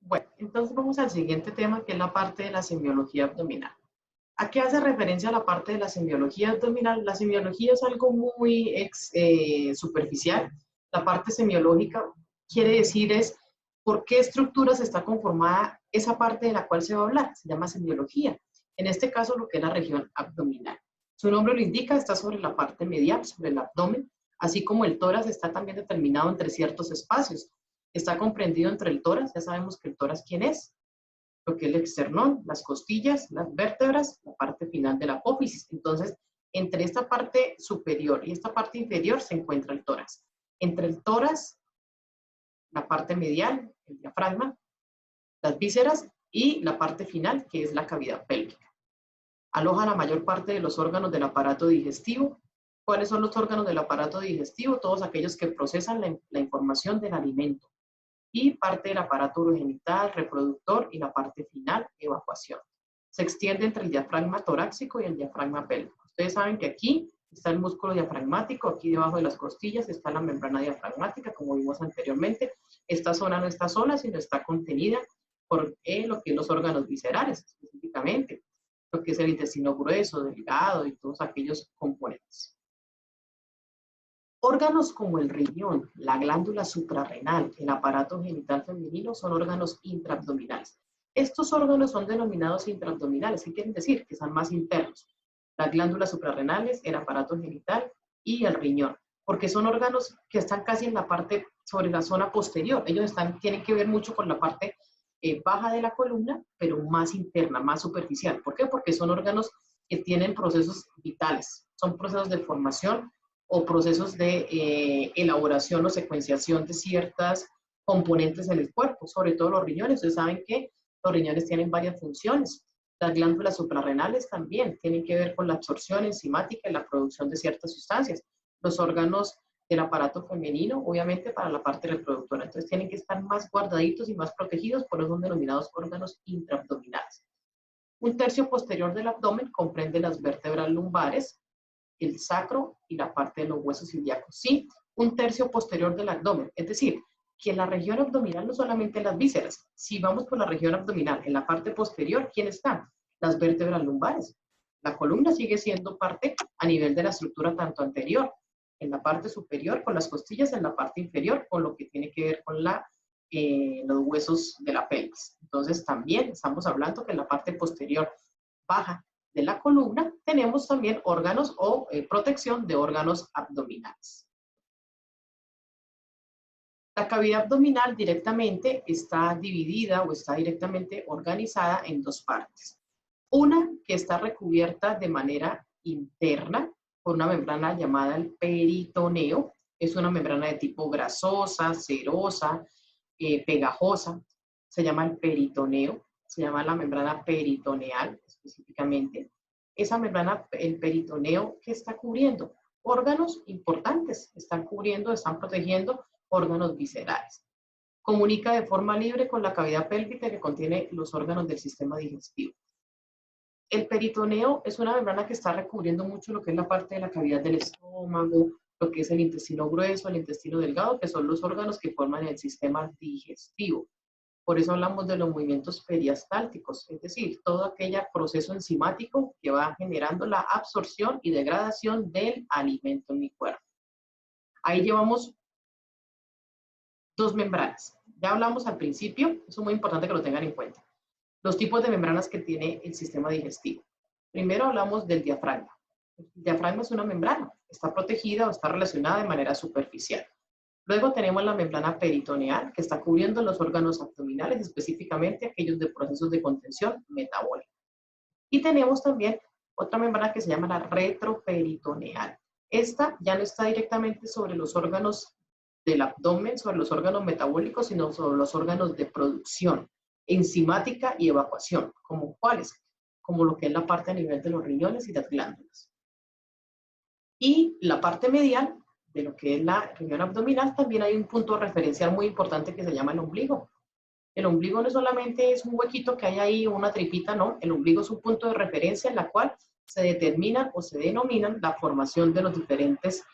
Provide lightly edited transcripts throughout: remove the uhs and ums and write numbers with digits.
Bueno, entonces vamos al siguiente tema, que es la parte de la semiología abdominal. ¿A qué hace referencia la parte de la semiología abdominal? La semiología es algo muy superficial. La parte semiológica quiere decir es por qué estructuras está conformada esa parte de la cual se va a hablar. Se llama semiología. En este caso, lo que es la región abdominal. Su nombre lo indica, está sobre la parte medial, sobre el abdomen, así como el tórax está también determinado entre ciertos espacios. Está comprendido entre el tórax, ya sabemos que el tórax, ¿quién es? Lo que es el esternón, las costillas, las vértebras, la parte final de la apófisis. Entonces, entre esta parte superior y esta parte inferior se encuentra el tórax. Entre el tórax, la parte medial, el diafragma, las vísceras y la parte final, que es la cavidad pélvica. Aloja la mayor parte de los órganos del aparato digestivo. ¿Cuáles son los órganos del aparato digestivo? Todos aquellos que procesan la información del alimento. Y parte del aparato urogenital, reproductor y la parte final, evacuación. Se extiende entre el diafragma torácico y el diafragma pélvico. Ustedes saben que aquí está el músculo diafragmático, aquí debajo de las costillas está la membrana diafragmática, como vimos anteriormente. Esta zona no está sola, sino está contenida por lo que es los órganos viscerales, específicamente, lo que es el intestino grueso, delgado y todos aquellos componentes. Órganos como el riñón, la glándula suprarrenal, el aparato genital femenino son órganos intraabdominales. Estos órganos son denominados intraabdominales, ¿qué quieren decir? Que son más internos. Las glándulas suprarrenales, el aparato genital y el riñón, porque son órganos que están casi en la parte, sobre la zona posterior. Ellos tienen que ver mucho con la parte baja de la columna, pero más interna, más superficial. ¿Por qué? Porque son órganos que tienen procesos vitales, son procesos de formación o procesos de elaboración o secuenciación de ciertas componentes en el cuerpo, sobre todo los riñones. Ustedes saben que los riñones tienen varias funciones. Las glándulas suprarrenales también tienen que ver con la absorción enzimática y la producción de ciertas sustancias. Los órganos del aparato femenino, obviamente, para la parte reproductora. Entonces tienen que estar más guardaditos y más protegidos, por eso son denominados órganos intraabdominales. Un tercio posterior del abdomen comprende las vértebras lumbares, el sacro y la parte de los huesos ilíacos. Sí, un tercio posterior del abdomen. Es decir, que en la región abdominal no solamente las vísceras. Si vamos por la región abdominal, en la parte posterior, ¿quién están? Las vértebras lumbares. La columna sigue siendo parte a nivel de la estructura tanto anterior, en la parte superior con las costillas, en la parte inferior con lo que tiene que ver con los huesos de la pelvis. Entonces también estamos hablando que en la parte posterior baja de la columna tenemos también órganos o protección de órganos abdominales. La cavidad abdominal directamente está dividida o está directamente organizada en dos partes. Una que está recubierta de manera interna por una membrana llamada el peritoneo. Es una membrana de tipo grasosa, cerosa, pegajosa. Se llama el peritoneo. Se llama la membrana peritoneal específicamente. Esa membrana, el peritoneo, ¿qué está cubriendo? Órganos importantes. Están cubriendo, están protegiendo órganos viscerales. Comunica de forma libre con la cavidad pélvica que contiene los órganos del sistema digestivo. El peritoneo es una membrana que está recubriendo mucho lo que es la parte de la cavidad del estómago, lo que es el intestino grueso, el intestino delgado, que son los órganos que forman el sistema digestivo. Por eso hablamos de los movimientos periastálticos, es decir, todo aquel proceso enzimático que va generando la absorción y degradación del alimento en mi cuerpo. Ahí llevamos dos membranas. Ya hablamos al principio, eso es muy importante que lo tengan en cuenta. Los tipos de membranas que tiene el sistema digestivo. Primero hablamos del diafragma. El diafragma es una membrana, está protegida o está relacionada de manera superficial. Luego tenemos la membrana peritoneal, que está cubriendo los órganos abdominales, específicamente aquellos de procesos de contención metabólica. Y tenemos también otra membrana que se llama la retroperitoneal. Esta ya no está directamente sobre los órganos del abdomen, sobre los órganos metabólicos, sino sobre los órganos de producción, enzimática y evacuación. ¿Como cuáles? Como lo que es la parte a nivel de los riñones y las glándulas. Y la parte medial de lo que es la región abdominal, también hay un punto referencial muy importante que se llama el ombligo. El ombligo no solamente es un huequito que hay ahí, una tripita, no. El ombligo es un punto de referencia en la cual se determinan o se denominan la formación de los diferentes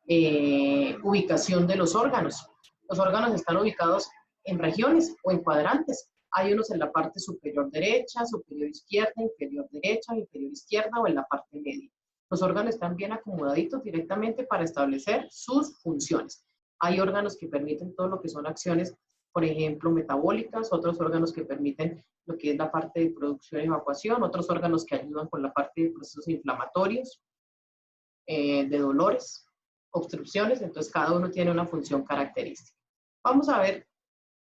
ubicación de los órganos. Los órganos están ubicados en regiones o en cuadrantes. Hay unos en la parte superior derecha, superior izquierda, inferior izquierda o en la parte media. Los órganos están bien acomodaditos directamente para establecer sus funciones. Hay órganos que permiten todo lo que son acciones, por ejemplo, metabólicas, otros órganos que permiten lo que es la parte de producción y evacuación, otros órganos que ayudan con la parte de procesos inflamatorios, de dolores, obstrucciones, entonces cada uno tiene una función característica. Vamos a ver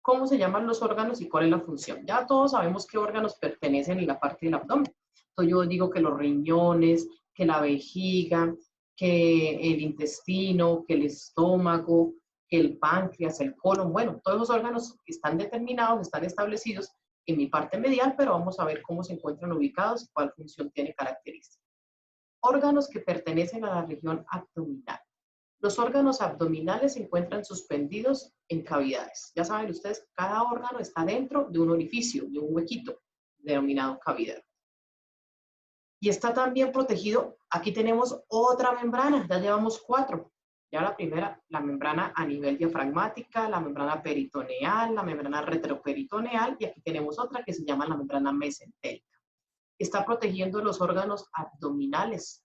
cómo se llaman los órganos y cuál es la función. Ya todos sabemos qué órganos pertenecen en la parte del abdomen. Entonces yo digo que los riñones, que la vejiga, que el intestino, que el estómago, que el páncreas, el colon, bueno, todos los órganos están determinados, están establecidos en mi parte medial, pero vamos a ver cómo se encuentran ubicados y cuál función tiene característica. Órganos que pertenecen a la región abdominal. Los órganos abdominales se encuentran suspendidos en cavidades. Ya saben ustedes, cada órgano está dentro de un orificio, de un huequito, denominado cavidad. Y está también protegido, aquí tenemos otra membrana, ya llevamos 4. Ya la primera, la membrana a nivel diafragmática, la membrana peritoneal, la membrana retroperitoneal, y aquí tenemos otra que se llama la membrana mesentérica. Está protegiendo los órganos abdominales.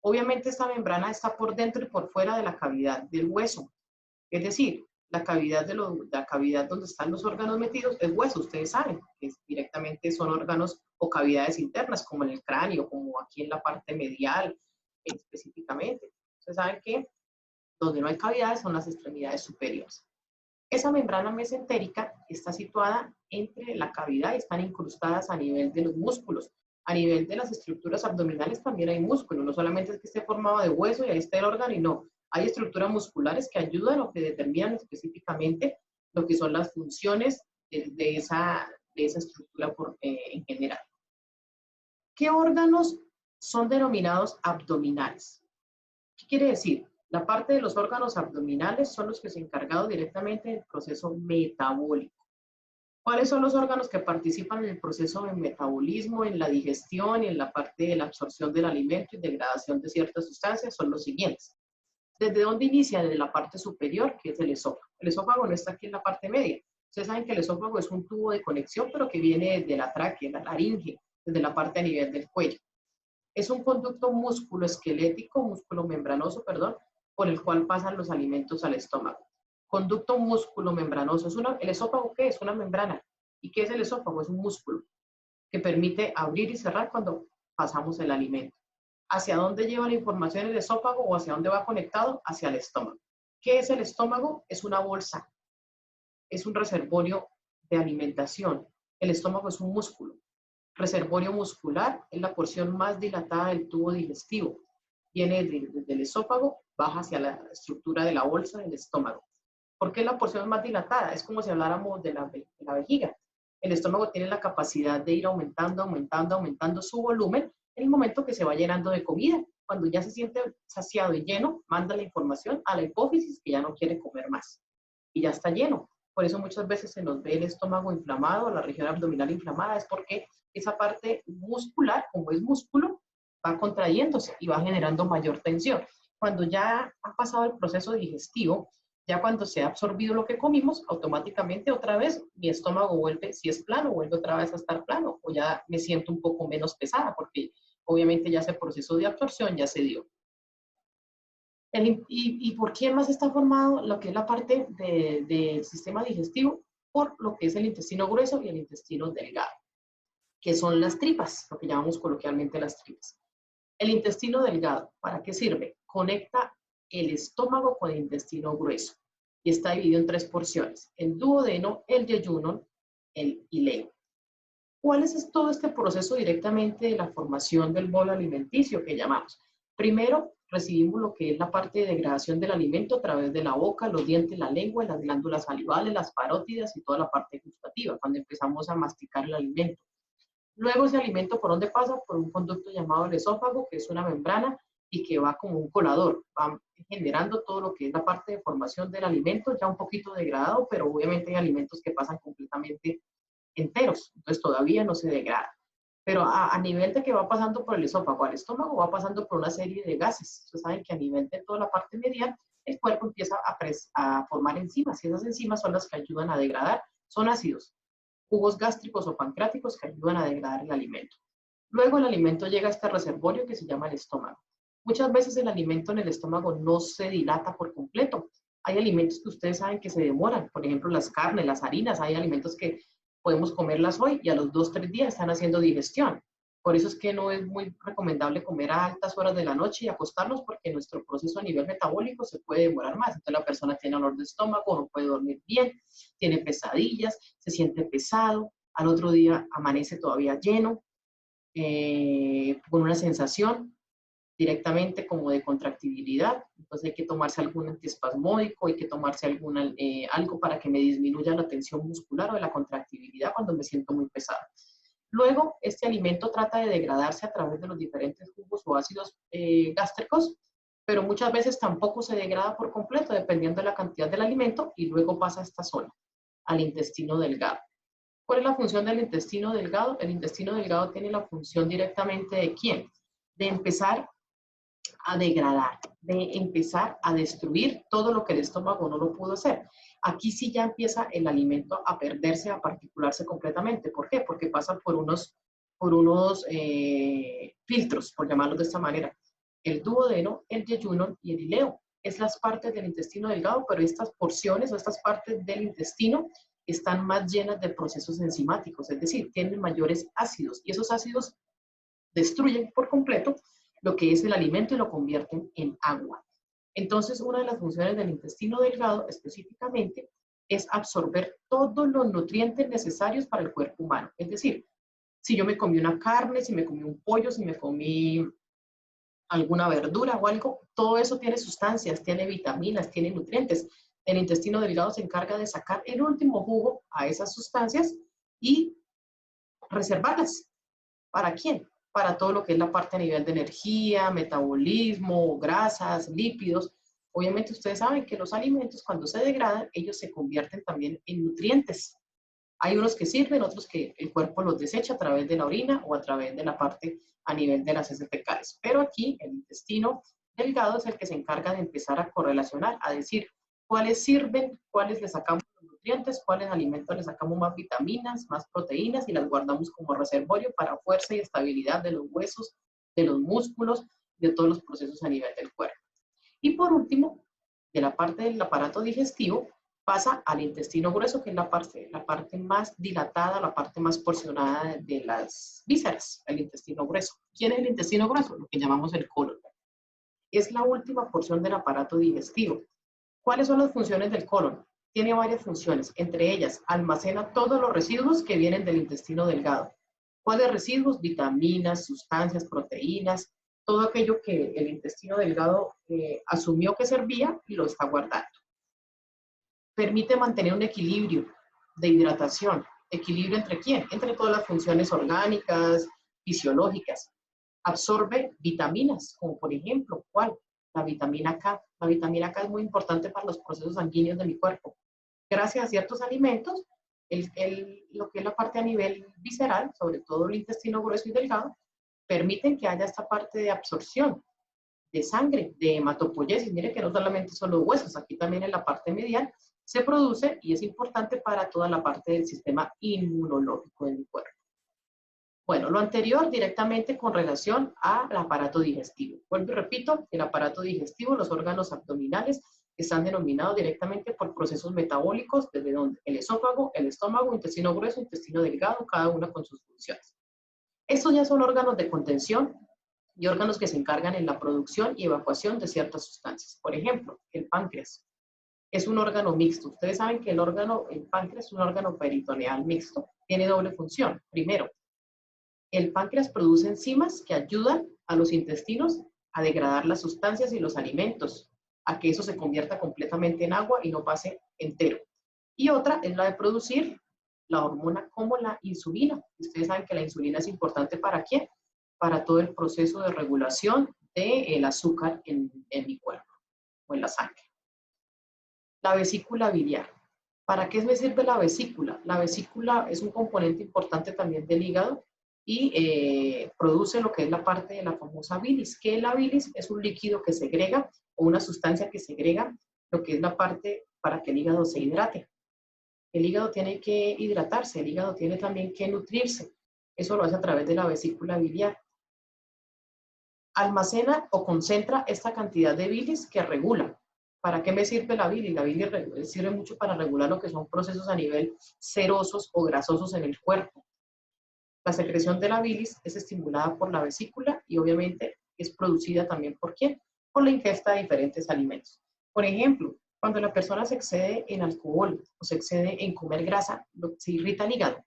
Obviamente esta membrana está por dentro y por fuera de la cavidad del hueso. Es decir, la cavidad donde están los órganos metidos es hueso, ustedes saben, que directamente son órganos o cavidades internas, como en el cráneo, como aquí en la parte medial específicamente. Ustedes saben que donde no hay cavidades son las extremidades superiores. Esa membrana mesentérica está situada entre la cavidad y están incrustadas a nivel de los músculos. A nivel de las estructuras abdominales también hay músculo, no solamente es que esté formado de hueso y ahí está el órgano, y no. Hay estructuras musculares que ayudan o que determinan específicamente lo que son las funciones de esa estructura en general. ¿Qué órganos son denominados abdominales? ¿Qué quiere decir? La parte de los órganos abdominales son los que se encargan directamente del proceso metabólico. ¿Cuáles son los órganos que participan en el proceso de metabolismo, en la digestión y en la parte de la absorción del alimento y degradación de ciertas sustancias? Son los siguientes. ¿Desde dónde inicia? Desde la parte superior, que es el esófago. El esófago no está aquí en la parte media. Ustedes saben que el esófago es un tubo de conexión, pero que viene desde la tráquea, la laringe, desde la parte a nivel del cuello. Es un conducto músculo membranoso, por el cual pasan los alimentos al estómago. Conducto músculo membranoso. ¿El esófago qué es? Una membrana. ¿Y qué es el esófago? Es un músculo que permite abrir y cerrar cuando pasamos el alimento. ¿Hacia dónde lleva la información el esófago o hacia dónde va conectado? Hacia el estómago. ¿Qué es el estómago? Es una bolsa. Es un reservorio de alimentación. El estómago es un músculo. Reservorio muscular es la porción más dilatada del tubo digestivo. Viene desde el esófago, baja hacia la estructura de la bolsa del estómago. ¿Por qué es la porción más dilatada? Es como si habláramos de la vejiga. El estómago tiene la capacidad de ir aumentando su volumen en el momento que se va llenando de comida. Cuando ya se siente saciado y lleno, manda la información a la hipófisis que ya no quiere comer más. Y ya está lleno. Por eso muchas veces se nos ve el estómago inflamado, la región abdominal inflamada, es porque esa parte muscular, como es músculo, va contrayéndose y va generando mayor tensión. Cuando ya ha pasado el proceso digestivo, ya cuando se ha absorbido lo que comimos, automáticamente otra vez mi estómago vuelve, si es plano, vuelve otra vez a estar plano, o ya me siento un poco menos pesada, porque obviamente ya ese proceso de absorción ya se dio. ¿Y por qué más está formado lo que es la parte del sistema digestivo? Por lo que es el intestino grueso y el intestino delgado, que son las tripas, lo que llamamos coloquialmente las tripas. El intestino delgado, ¿para qué sirve? Conecta el estómago con el intestino grueso y está dividido en 3 porciones: el duodeno, el yeyuno, el ileo. ¿Cuál es todo este proceso directamente de la formación del bolo alimenticio que llamamos? Primero, recibimos lo que es la parte de degradación del alimento a través de la boca, los dientes, la lengua, las glándulas salivales, las parótidas y toda la parte gustativa, cuando empezamos a masticar el alimento. Luego ese alimento, ¿por dónde pasa? Por un conducto llamado el esófago, que es una membrana y que va como un colador, va generando todo lo que es la parte de formación del alimento, ya un poquito degradado, pero obviamente hay alimentos que pasan completamente enteros, entonces todavía no se degrada. Pero a nivel de que va pasando por el esófago al estómago, va pasando por una serie de gases. Ustedes saben que a nivel de toda la parte medial, el cuerpo empieza a formar enzimas, y esas enzimas son las que ayudan a degradar, son ácidos. jugos gástricos o pancreáticos que ayudan a degradar el alimento. Luego el alimento llega a este reservorio que se llama el estómago. Muchas veces el alimento en el estómago no se dilata por completo. Hay alimentos que ustedes saben que se demoran, por ejemplo las carnes, las harinas, hay alimentos que podemos comerlas hoy y a los 2 o 3 días están haciendo digestión. Por eso es que no es muy recomendable comer a altas horas de la noche y acostarnos porque nuestro proceso a nivel metabólico se puede demorar más. Entonces la persona tiene dolor de estómago, no puede dormir bien, tiene pesadillas, se siente pesado, al otro día amanece todavía lleno, con una sensación directamente como de contractibilidad. Entonces hay que tomarse algún antiespasmódico, hay que tomarse algo para que me disminuya la tensión muscular o de la contractibilidad cuando me siento muy pesado. Luego, este alimento trata de degradarse a través de los diferentes jugos o ácidos gástricos, pero muchas veces tampoco se degrada por completo, dependiendo de la cantidad del alimento, y luego pasa a esta zona, al intestino delgado. ¿Cuál es la función del intestino delgado? El intestino delgado tiene la función directamente de ¿quién? De empezar a degradar, de empezar a destruir todo lo que el estómago no lo pudo hacer. Aquí sí ya empieza el alimento a perderse, a particularse completamente. ¿Por qué? Porque pasa por unos filtros, por llamarlos de esta manera. El duodeno, el yeyuno y el ileo. Es las partes del intestino delgado, pero estas porciones o estas partes del intestino están más llenas de procesos enzimáticos, es decir, tienen mayores ácidos y esos ácidos destruyen por completo lo que es el alimento y lo convierten en agua. Entonces, una de las funciones del intestino delgado específicamente es absorber todos los nutrientes necesarios para el cuerpo humano. Es decir, si yo me comí una carne, si me comí un pollo, si me comí alguna verdura o algo, todo eso tiene sustancias, tiene vitaminas, tiene nutrientes. El intestino delgado se encarga de sacar el último jugo a esas sustancias y reservarlas. ¿Para quién? Para todo lo que es la parte a nivel de energía, metabolismo, grasas, lípidos. Obviamente ustedes saben que los alimentos cuando se degradan, ellos se convierten también en nutrientes. Hay unos que sirven, otros que el cuerpo los desecha a través de la orina o a través de la parte a nivel de las heces fecales. Pero aquí el intestino delgado es el que se encarga de empezar a correlacionar, a decir cuáles sirven, cuáles le sacamos los nutrientes, cuáles alimentos le sacamos más vitaminas, más proteínas y las guardamos como reservorio para fuerza y estabilidad de los huesos, de los músculos, de todos los procesos a nivel del cuerpo. Y por último, de la parte del aparato digestivo, pasa al intestino grueso, que es la parte más dilatada, la parte más porcionada de las vísceras, el intestino grueso. ¿Quién es el intestino grueso? Lo que llamamos el colon. Es la última porción del aparato digestivo. ¿Cuáles son las funciones del colon? Tiene varias funciones, entre ellas almacena todos los residuos que vienen del intestino delgado. ¿Cuáles residuos? Vitaminas, sustancias, proteínas, todo aquello que el intestino delgado asumió que servía y lo está guardando. Permite mantener un equilibrio de hidratación. ¿Equilibrio entre quién? Entre todas las funciones orgánicas, fisiológicas. Absorbe vitaminas, como por ejemplo, ¿cuál? La vitamina K. La vitamina K es muy importante para los procesos sanguíneos de mi cuerpo. Gracias a ciertos alimentos, lo que es la parte a nivel visceral, sobre todo el intestino grueso y delgado, permiten que haya esta parte de absorción de sangre, de hematopoiesis. Mire que no solamente son los huesos, aquí también en la parte medial se produce y es importante para toda la parte del sistema inmunológico de mi cuerpo. Bueno, lo anterior directamente con relación al aparato digestivo. Vuelvo y repito, el aparato digestivo, los órganos abdominales están denominados directamente por procesos metabólicos, desde donde el esófago, el estómago, intestino grueso, intestino delgado, cada una con sus funciones. Estos ya son órganos de contención y órganos que se encargan en la producción y evacuación de ciertas sustancias. Por ejemplo, el páncreas es un órgano mixto. Ustedes saben que el páncreas es un órgano peritoneal mixto. Tiene doble función. Primero, el páncreas produce enzimas que ayudan a los intestinos a degradar las sustancias y los alimentos, a que eso se convierta completamente en agua y no pase entero. Y otra es la de producir la hormona como la insulina. Ustedes saben que la insulina es importante ¿para quién? Para todo el proceso de regulación del azúcar en mi cuerpo o en la sangre. La vesícula biliar. ¿Para qué me sirve la vesícula? La vesícula es un componente importante también del hígado y produce lo que es la parte de la famosa bilis. ¿Qué es la bilis? Es un líquido que segrega o una sustancia que segrega lo que es la parte para que el hígado se hidrate. El hígado tiene que hidratarse, el hígado tiene también que nutrirse. Eso lo hace a través de la vesícula biliar. Almacena o concentra esta cantidad de bilis que regula. ¿Para qué me sirve la bilis? La bilis sirve mucho para regular lo que son procesos a nivel serosos o grasosos en el cuerpo. La secreción de la bilis es estimulada por la vesícula y obviamente es producida también ¿por quién? Por la ingesta de diferentes alimentos. Por ejemplo, cuando la persona se excede en alcohol o se excede en comer grasa, se irrita el hígado.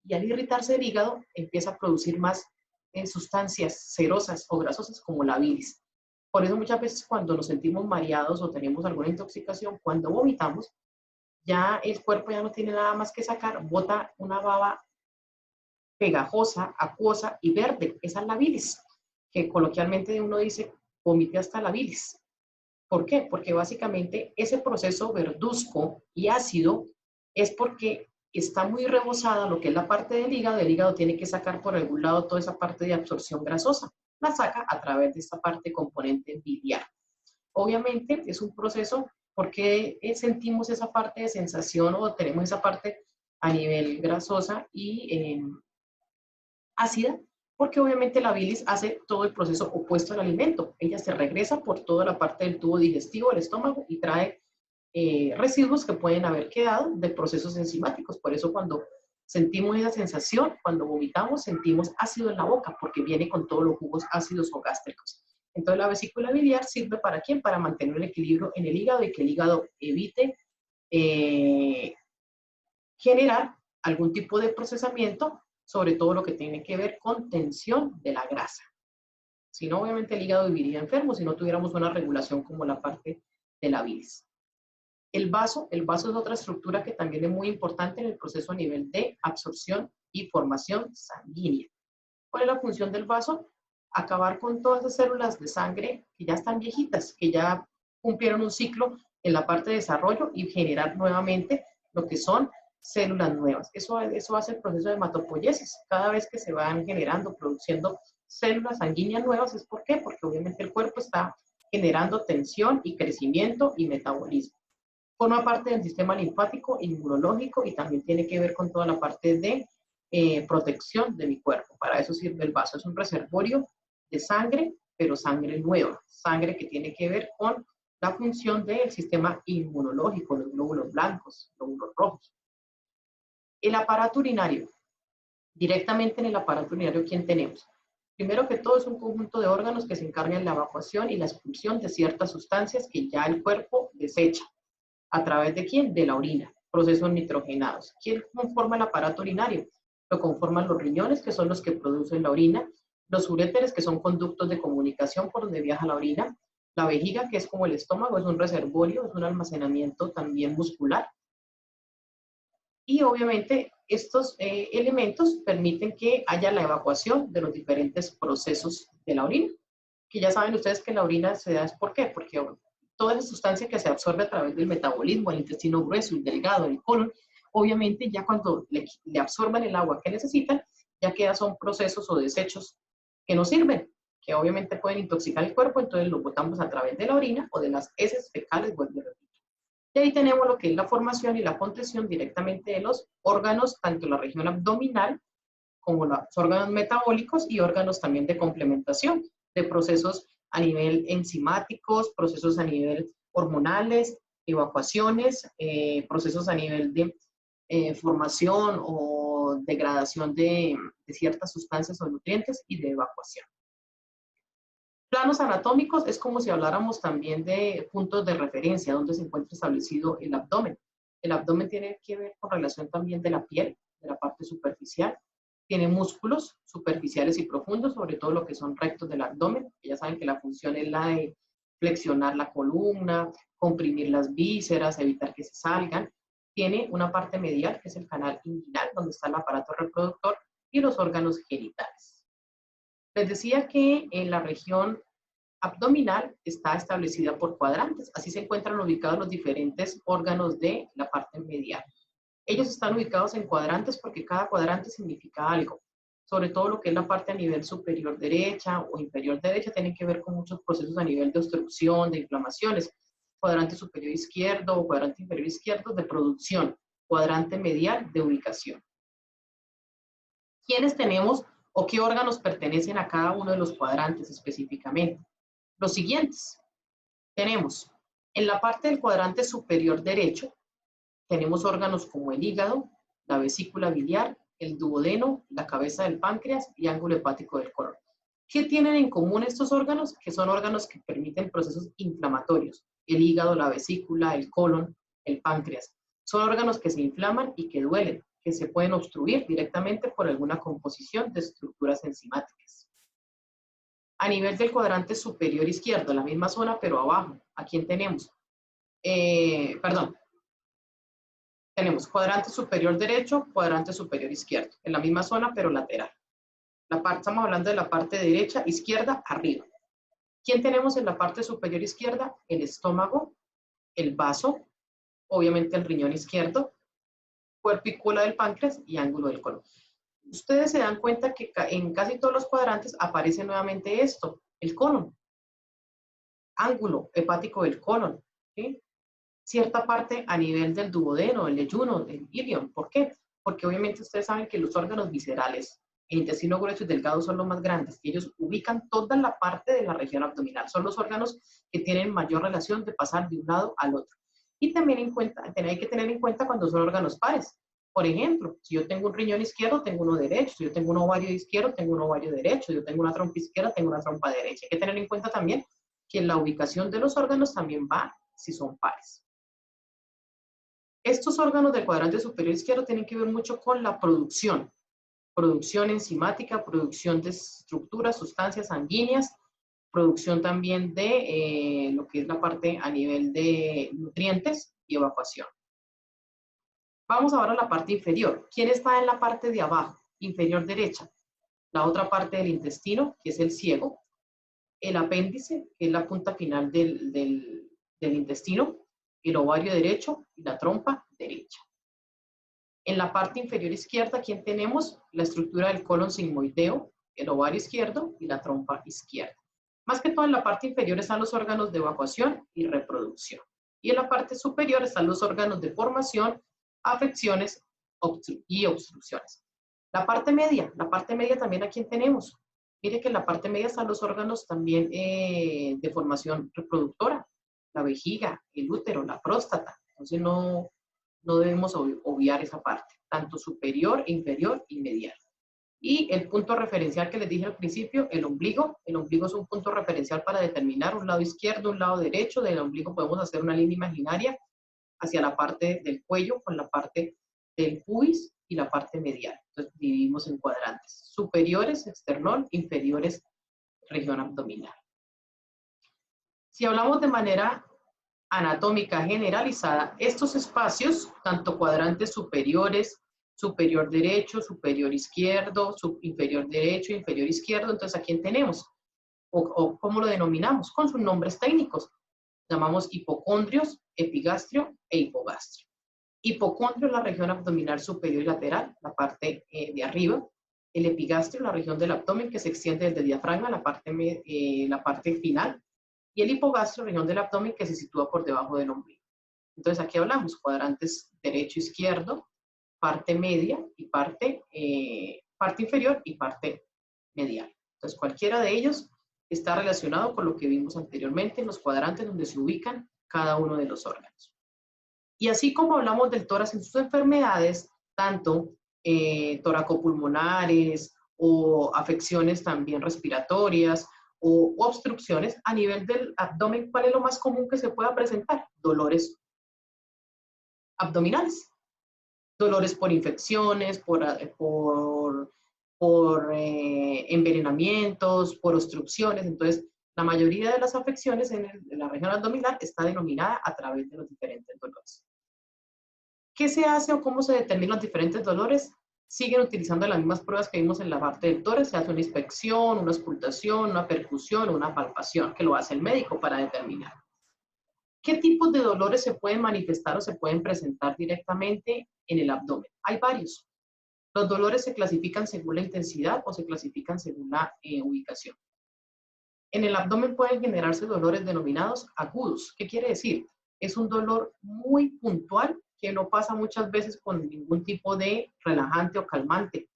Y al irritarse el hígado, empieza a producir más sustancias cerosas o grasosas como la bilis. Por eso muchas veces cuando nos sentimos mareados o tenemos alguna intoxicación, cuando vomitamos, ya el cuerpo ya no tiene nada más que sacar, bota una baba pegajosa, acuosa y verde. Esa es la bilis, que coloquialmente uno dice, vomite hasta la bilis. ¿Por qué? Porque básicamente ese proceso verduzco y ácido es porque está muy rebosada lo que es la parte del hígado. El hígado tiene que sacar por algún lado toda esa parte de absorción grasosa. La saca a través de esta parte componente biliar. Obviamente es un proceso porque sentimos esa parte de sensación o tenemos esa parte a nivel grasosa y ácida, porque obviamente la bilis hace todo el proceso opuesto al alimento. Ella se regresa por toda la parte del tubo digestivo, el estómago, y trae residuos que pueden haber quedado de procesos enzimáticos. Por eso cuando sentimos esa sensación, cuando vomitamos, sentimos ácido en la boca, porque viene con todos los jugos ácidos o gástricos. Entonces la vesícula biliar sirve ¿para quién? Para mantener el equilibrio en el hígado y que el hígado evite generar algún tipo de procesamiento, sobre todo lo que tiene que ver con tensión de la grasa. Si no, obviamente el hígado viviría enfermo si no tuviéramos una regulación como la parte de la bilis. El vaso es otra estructura que también es muy importante en el proceso a nivel de absorción y formación sanguínea. ¿Cuál es la función del vaso? Acabar con todas las células de sangre que ya están viejitas, que ya cumplieron un ciclo en la parte de desarrollo y generar nuevamente lo que son células nuevas. Eso hace el proceso de hematopoiesis. Cada vez que se van generando, produciendo células sanguíneas nuevas, ¿es por qué? Porque obviamente el cuerpo está generando tensión y crecimiento y metabolismo. Forma parte del sistema linfático, inmunológico y también tiene que ver con toda la parte de protección de mi cuerpo. Para eso sirve el vaso. Es un reservorio de sangre, pero sangre nueva. Sangre que tiene que ver con la función del sistema inmunológico, los glóbulos blancos, glóbulos rojos. El aparato urinario. Directamente en el aparato urinario, ¿quién tenemos? Primero que todo es un conjunto de órganos que se encargan de la evacuación y la expulsión de ciertas sustancias que ya el cuerpo desecha. ¿A través de quién? De la orina. Procesos nitrogenados. ¿Quién conforma el aparato urinario? Lo conforman los riñones, que son los que producen la orina, los uréteres, que son conductos de comunicación por donde viaja la orina, la vejiga, que es como el estómago, es un reservorio, es un almacenamiento también muscular. Y obviamente estos elementos permiten que haya la evacuación de los diferentes procesos de la orina, que ya saben ustedes que la orina se da es ¿por qué? Porque toda esa sustancia que se absorbe a través del metabolismo, el intestino grueso, el delgado, el colon, obviamente ya cuando le absorban el agua que necesitan, ya quedan son procesos o desechos que no sirven, que obviamente pueden intoxicar el cuerpo, entonces lo botamos a través de la orina o de las heces fecales, vuelvo a repetir. Y ahí tenemos lo que es la formación y la contención directamente de los órganos, tanto la región abdominal como los órganos metabólicos y órganos también de complementación, de procesos a nivel enzimáticos, procesos a nivel hormonales, evacuaciones, procesos a nivel de formación o degradación de ciertas sustancias o nutrientes y de evacuación. Planos anatómicos es como si habláramos también de puntos de referencia, donde se encuentra establecido el abdomen. El abdomen tiene que ver con relación también de la piel, de la parte superficial. Tiene músculos superficiales y profundos, sobre todo lo que son rectos del abdomen. Ya saben que la función es la de flexionar la columna, comprimir las vísceras, evitar que se salgan. Tiene una parte medial, que es el canal inguinal, donde está el aparato reproductor y los órganos genitales. Les decía que en la región abdominal está establecida por cuadrantes. Así se encuentran ubicados los diferentes órganos de la parte medial. Ellos están ubicados en cuadrantes porque cada cuadrante significa algo. Sobre todo lo que es la parte a nivel superior derecha o inferior derecha tiene que ver con muchos procesos a nivel de obstrucción, de inflamaciones. Cuadrante superior izquierdo o cuadrante inferior izquierdo de producción cuadrante medial de ubicación. ¿Quiénes tenemos o qué órganos pertenecen a cada uno de los cuadrantes específicamente? Los siguientes. Tenemos en la parte del cuadrante superior derecho, tenemos órganos como el hígado, la vesícula biliar, el duodeno, la cabeza del páncreas y ángulo hepático del colon. ¿Qué tienen en común estos órganos? Que son órganos que permiten procesos inflamatorios. El hígado, la vesícula, el colon, el páncreas. Son órganos que se inflaman y que duelen, que se pueden obstruir directamente por alguna composición de estructuras enzimáticas. A nivel del cuadrante superior izquierdo, la misma zona, pero abajo, ¿a quién tenemos? Tenemos cuadrante superior derecho, cuadrante superior izquierdo, en la misma zona, pero lateral. Estamos hablando de la parte derecha, izquierda, arriba. ¿Quién tenemos en la parte superior izquierda? El estómago, el vaso, obviamente el riñón izquierdo, cuerpo y cola del páncreas y ángulo del colon. Ustedes se dan cuenta que en casi todos los cuadrantes aparece nuevamente esto, el colon, ángulo hepático del colon, ¿sí? Cierta parte a nivel del duodeno, el yeyuno, el ilion. ¿Por qué? Porque obviamente ustedes saben que los órganos viscerales, el intestino grueso y delgado son los más grandes y ellos ubican toda la parte de la región abdominal. Son los órganos que tienen mayor relación de pasar de un lado al otro. Y también hay que tener en cuenta cuando son órganos pares. Por ejemplo, si yo tengo un riñón izquierdo, tengo uno derecho. Si yo tengo un ovario izquierdo, tengo un ovario derecho. Si yo tengo una trompa izquierda, tengo una trompa derecha. Hay que tener en cuenta también que la ubicación de los órganos también va si son pares. Estos órganos del cuadrante superior izquierdo tienen que ver mucho con la producción enzimática, producción de estructuras, sustancias sanguíneas, producción también de lo que es la parte a nivel de nutrientes y evacuación. Vamos ahora a la parte inferior. ¿Quién está en la parte de abajo? Inferior derecha. La otra parte del intestino, que es el ciego. El apéndice, que es la punta final del intestino. El ovario derecho y la trompa derecha. En la parte inferior izquierda, ¿quién tenemos? La estructura del colon sigmoideo, el ovario izquierdo y la trompa izquierda. Más que todo en la parte inferior están los órganos de evacuación y reproducción. Y en la parte superior están los órganos de formación, afecciones y obstrucciones. La parte media también, ¿a quién tenemos? Mire que en la parte media están los órganos también de formación reproductora, la vejiga, el útero, la próstata. Entonces no debemos obviar esa parte, tanto superior, inferior y medial. Y el punto referencial que les dije al principio, el ombligo. El ombligo es un punto referencial para determinar un lado izquierdo, un lado derecho. Del ombligo podemos hacer una línea imaginaria hacia la parte del cuello con la parte del pubis y la parte medial. Entonces dividimos en cuadrantes. Superiores, externol, inferiores, región abdominal. Si hablamos de manera anatómica generalizada, estos espacios, tanto cuadrantes superiores, superior derecho, superior izquierdo, inferior derecho, inferior izquierdo, entonces ¿a quién tenemos? O ¿cómo lo denominamos? Con sus nombres técnicos. Llamamos hipocondrios, epigastrio e hipogastrio. Hipocondrio es la región abdominal superior y lateral, la parte de arriba. El epigastrio, la región del abdomen que se extiende desde el diafragma, la parte final. Y el hipogastrio, región del abdomen que se sitúa por debajo del ombligo. Entonces aquí hablamos cuadrantes derecho-izquierdo, parte media y parte inferior y parte medial. Entonces cualquiera de ellos está relacionado con lo que vimos anteriormente en los cuadrantes donde se ubican cada uno de los órganos. Y así como hablamos del tórax en sus enfermedades, tanto toracopulmonares o afecciones también respiratorias, o obstrucciones a nivel del abdomen, ¿cuál es lo más común que se pueda presentar? Dolores abdominales. Dolores por infecciones, por envenenamientos, por obstrucciones. Entonces, la mayoría de las afecciones en la región abdominal está denominada a través de los diferentes dolores. ¿Qué se hace o cómo se determinan los diferentes dolores? Siguen utilizando las mismas pruebas que vimos en la parte del tórax. Se hace una inspección, una auscultación, una percusión, una palpación, que lo hace el médico para determinar. ¿Qué tipos de dolores se pueden manifestar o se pueden presentar directamente en el abdomen? Hay varios. Los dolores se clasifican según la intensidad o se clasifican según la ubicación. En el abdomen pueden generarse dolores denominados agudos. ¿Qué quiere decir? Es un dolor muy puntual que no pasa muchas veces con ningún tipo de relajante o calmante.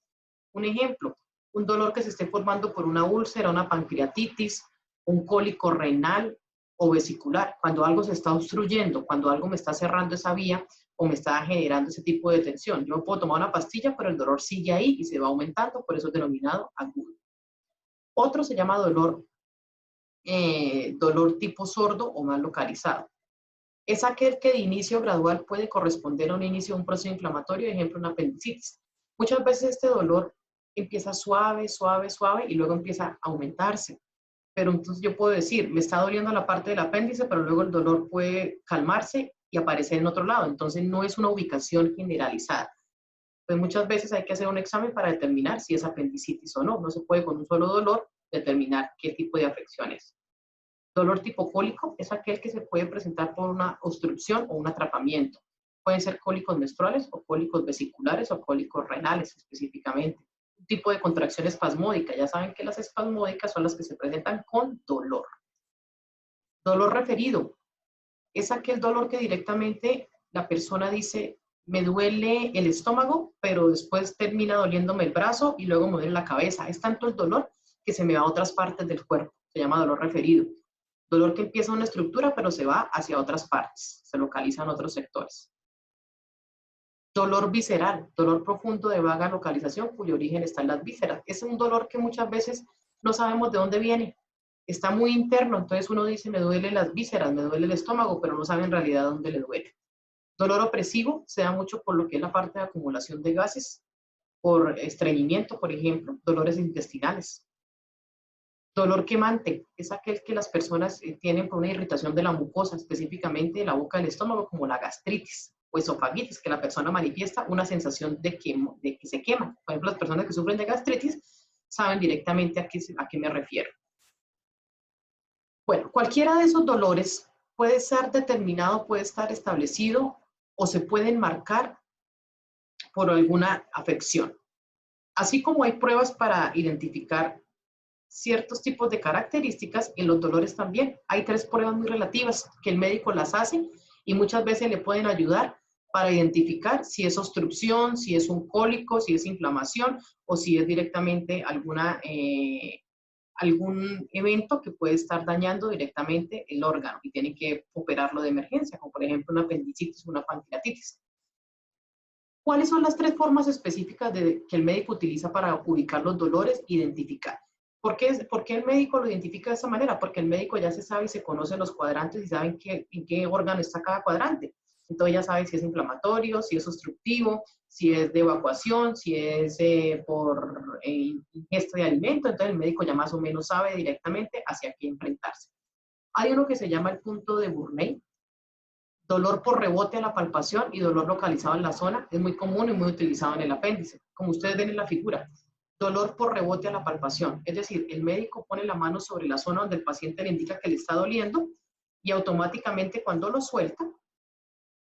Un ejemplo, un dolor que se esté formando por una úlcera, una pancreatitis, un cólico renal o vesicular. Cuando algo se está obstruyendo, cuando algo me está cerrando esa vía o me está generando ese tipo de tensión. Yo puedo tomar una pastilla, pero el dolor sigue ahí y se va aumentando, por eso es denominado agudo. Otro se llama dolor tipo sordo o mal localizado. Es aquel que de inicio gradual puede corresponder a un inicio de un proceso inflamatorio, ejemplo, una apendicitis. Muchas veces este dolor empieza suave, suave, suave y luego empieza a aumentarse. Pero entonces yo puedo decir, me está doliendo la parte del apéndice, pero luego el dolor puede calmarse y aparecer en otro lado. Entonces no es una ubicación generalizada. Pues muchas veces hay que hacer un examen para determinar si es apendicitis o no. No se puede con un solo dolor determinar qué tipo de afección es. Dolor tipo cólico es aquel que se puede presentar por una obstrucción o un atrapamiento. Pueden ser cólicos menstruales o cólicos vesiculares o cólicos renales específicamente. Un tipo de contracción espasmódica. Ya saben que las espasmódicas son las que se presentan con dolor. Dolor referido es aquel dolor que directamente la persona dice, me duele el estómago, pero después termina doliéndome el brazo y luego me duele la cabeza. Es tanto el dolor que se me va a otras partes del cuerpo. Se llama dolor referido. Dolor que empieza en una estructura, pero se va hacia otras partes, se localiza en otros sectores. Dolor visceral, dolor profundo de vaga localización, cuyo origen está en las vísceras. Es un dolor que muchas veces no sabemos de dónde viene. Está muy interno, entonces uno dice, me duele las vísceras, me duele el estómago, pero no sabe en realidad dónde le duele. Dolor opresivo se da mucho por lo que es la parte de acumulación de gases, por estreñimiento, por ejemplo, dolores intestinales. Dolor quemante es aquel que las personas tienen por una irritación de la mucosa, específicamente de la boca del estómago, como la gastritis o esofagitis, que la persona manifiesta una sensación de que se quema. Por ejemplo, las personas que sufren de gastritis saben directamente a qué me refiero. Bueno, cualquiera de esos dolores puede ser determinado, puede estar establecido o se pueden marcar por alguna afección. Así como hay pruebas para identificar ciertos tipos de características, en los dolores también. Hay 3 pruebas muy relativas que el médico las hace y muchas veces le pueden ayudar para identificar si es obstrucción, si es un cólico, si es inflamación o si es directamente algún evento que puede estar dañando directamente el órgano y tiene que operarlo de emergencia, como por ejemplo una apendicitis o una pancreatitis. ¿Cuáles son las 3 formas específicas que el médico utiliza para ubicar los dolores e identificar? ¿Por qué el médico lo identifica de esa manera? Porque el médico ya se sabe y se conoce los cuadrantes y sabe en qué órgano está cada cuadrante. Entonces ya sabe si es inflamatorio, si es obstructivo, si es de evacuación, si es por ingesta de alimento. Entonces el médico ya más o menos sabe directamente hacia qué enfrentarse. Hay uno que se llama el punto de Burney. Dolor por rebote a la palpación y dolor localizado en la zona. Es muy común y muy utilizado en el apéndice, como ustedes ven en la figura. Dolor por rebote a la palpación. Es decir, el médico pone la mano sobre la zona donde el paciente le indica que le está doliendo y automáticamente cuando lo suelta,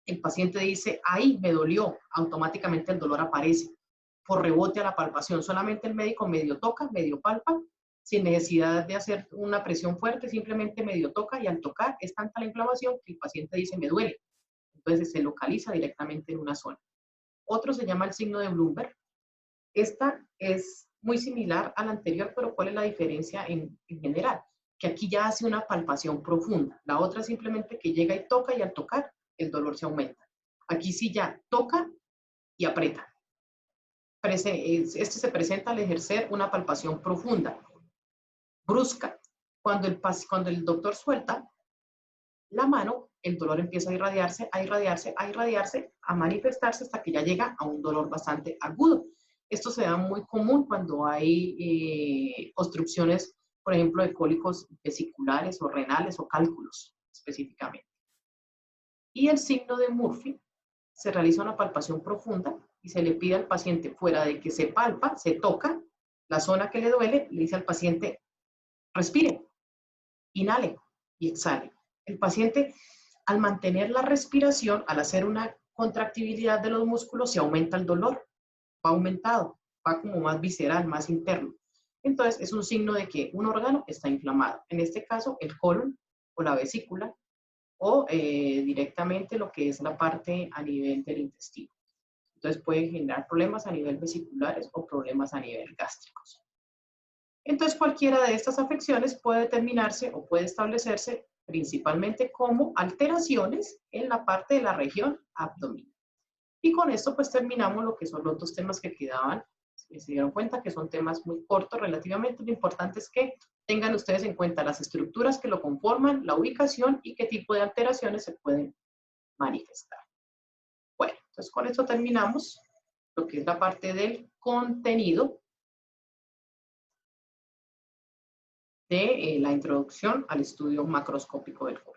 el paciente dice, ahí me dolió. Automáticamente el dolor aparece por rebote a la palpación. Solamente el médico medio toca, medio palpa, sin necesidad de hacer una presión fuerte, simplemente medio toca y al tocar es tanta la inflamación que el paciente dice, me duele. Entonces se localiza directamente en una zona. Otro se llama el signo de Bloomberg. Esta es muy similar a la anterior, pero ¿cuál es la diferencia en general? Que aquí ya hace una palpación profunda. La otra simplemente que llega y toca y al tocar el dolor se aumenta. Aquí sí ya toca y aprieta. Este se presenta al ejercer una palpación profunda, brusca. Cuando el doctor suelta la mano, el dolor empieza a irradiarse, a irradiarse, a irradiarse, a manifestarse hasta que ya llega a un dolor bastante agudo. Esto se da muy común cuando hay obstrucciones, por ejemplo, de cólicos vesiculares o renales o cálculos específicamente. Y el signo de Murphy se realiza una palpación profunda y se le pide al paciente, fuera de que se palpa, se toca la zona que le duele, le dice al paciente, respire, inhale y exhale. El paciente, al mantener la respiración, al hacer una contractibilidad de los músculos, se aumenta el dolor, va aumentado, va como más visceral, más interno. Entonces, es un signo de que un órgano está inflamado. En este caso, el colon o la vesícula, o directamente lo que es la parte a nivel del intestino. Entonces puede generar problemas a nivel vesiculares o problemas a nivel gástricos. Entonces cualquiera de estas afecciones puede determinarse o puede establecerse principalmente como alteraciones en la parte de la región abdominal. Y con esto pues terminamos lo que son los dos temas que quedaban. Se dieron cuenta que son temas muy cortos relativamente. Lo importante es que tengan ustedes en cuenta las estructuras que lo conforman, la ubicación y qué tipo de alteraciones se pueden manifestar. Bueno, entonces con esto terminamos lo que es la parte del contenido de la introducción al estudio macroscópico del colon.